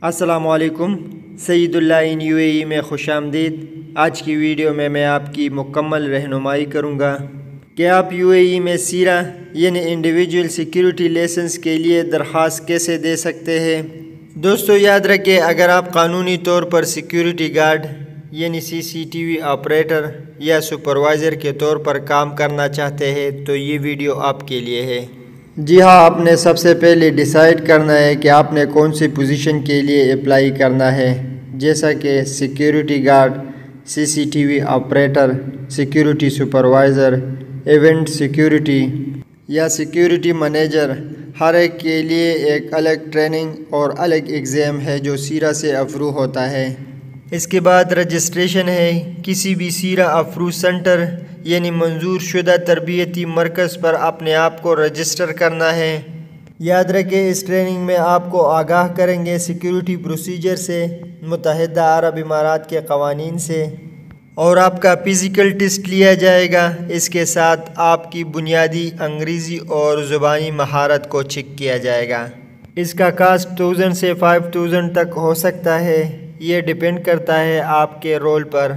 अस्सलामुअलैकुम। सईदुल्लाह इन UAE में खुश आमदीद। आज की वीडियो में मैं आपकी मुकम्मल रहनुमाई करूँगा कि आप UAE में सीरा यानी इंडिविजुअल सिक्योरिटी लाइसेंस के लिए दरख्वास्त कैसे दे सकते हैं। दोस्तों याद रखें, अगर आप कानूनी तौर पर सिक्योरिटी गार्ड यानी CCTV ऑपरेटर या सुपरवाइज़र के तौर पर काम करना चाहते हैं तो ये वीडियो आपके लिए है। जी हाँ, आपने सबसे पहले डिसाइड करना है कि आपने कौन सी पोजीशन के लिए अप्लाई करना है, जैसा कि security guard, CCTV operator, security supervisor, event security या सिक्योरिटी मैनेजर। हर एक के लिए एक अलग ट्रेनिंग और अलग एग्ज़ाम है जो सीरा से अप्रूव होता है। इसके बाद रजिस्ट्रेशन है। किसी भी सीरा अप्रूव सेंटर यानी मंजूर शुदा तरबियती मरकज़ पर अपने आप को रजिस्टर करना है। याद रखें, इस ट्रेनिंग में आपको आगाह करेंगे सिक्योरिटी प्रोसीजर से, मुत्तहिदा अरब इमारात के क़वानीन से, और आपका फ़िज़िकल टेस्ट लिया जाएगा। इसके साथ आपकी बुनियादी अंग्रेज़ी और ज़ुबानी महारत को चेक किया जाएगा। इसका कास्ट 1000 से 5000 तक हो सकता है। ये डिपेंड करता है आपके रोल पर।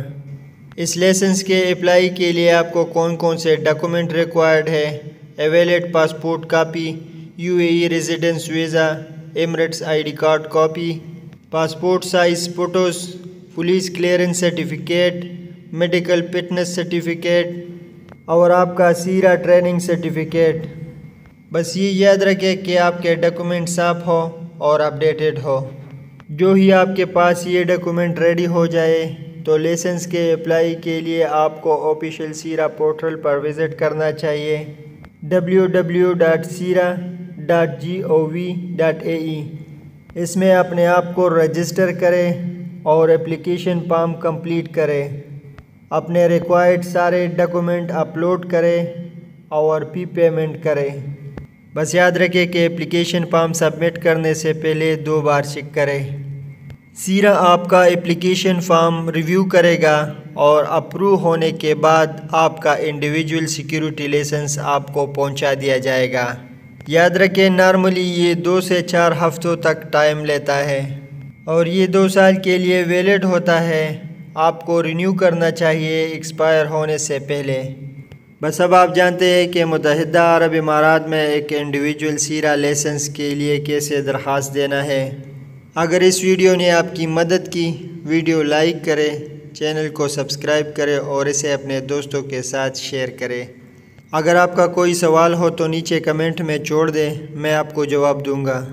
इस लाइसेंस के अप्लाई के लिए आपको कौन कौन से डॉक्यूमेंट रिक्वायर्ड है? Valid passport copy, UAE residence visa, Emirates ID card copy, passport size photos, police clearance certificate, medical fitness certificate और आपका सीरा ट्रेनिंग सर्टिफिकेट। बस ये याद रखें कि आपके डॉक्यूमेंट साफ हो और अपडेटेड हो। जो ही आपके पास ये डॉक्यूमेंट रेडी हो जाए तो लाइसेंस के अप्लाई के लिए आपको ऑफिशियल सीरा पोर्टल पर विज़िट करना चाहिए www.sira.gov.ae। इसमें अपने आप को रजिस्टर करें और एप्लीकेशन फॉर्म कंप्लीट करें। अपने रिक्वायर्ड सारे डॉक्यूमेंट अपलोड करें और फी पेमेंट करें। बस याद रखें कि एप्लीकेशन फॉर्म सबमिट करने से पहले 2 बार चेक करें। सीरा आपका एप्लीकेशन फॉर्म रिव्यू करेगा और अप्रूव होने के बाद आपका इंडिविजुअल सिक्योरिटी लाइसेंस आपको पहुंचा दिया जाएगा। याद रखें, नॉर्मली ये 2 से 4 हफ्तों तक टाइम लेता है और ये 2 साल के लिए वैलिड होता है। आपको रिन्यू करना चाहिए एक्सपायर होने से पहले। बस अब आप जानते हैं कि मुत्तहिदा अरब इमारात में एक इंडिविजुअल सीरा लाइसेंस के लिए कैसे दरख्वास्त देना है। अगर इस वीडियो ने आपकी मदद की, वीडियो लाइक करें, चैनल को सब्सक्राइब करें और इसे अपने दोस्तों के साथ शेयर करें। अगर आपका कोई सवाल हो तो नीचे कमेंट में छोड़ दें, मैं आपको जवाब दूंगा।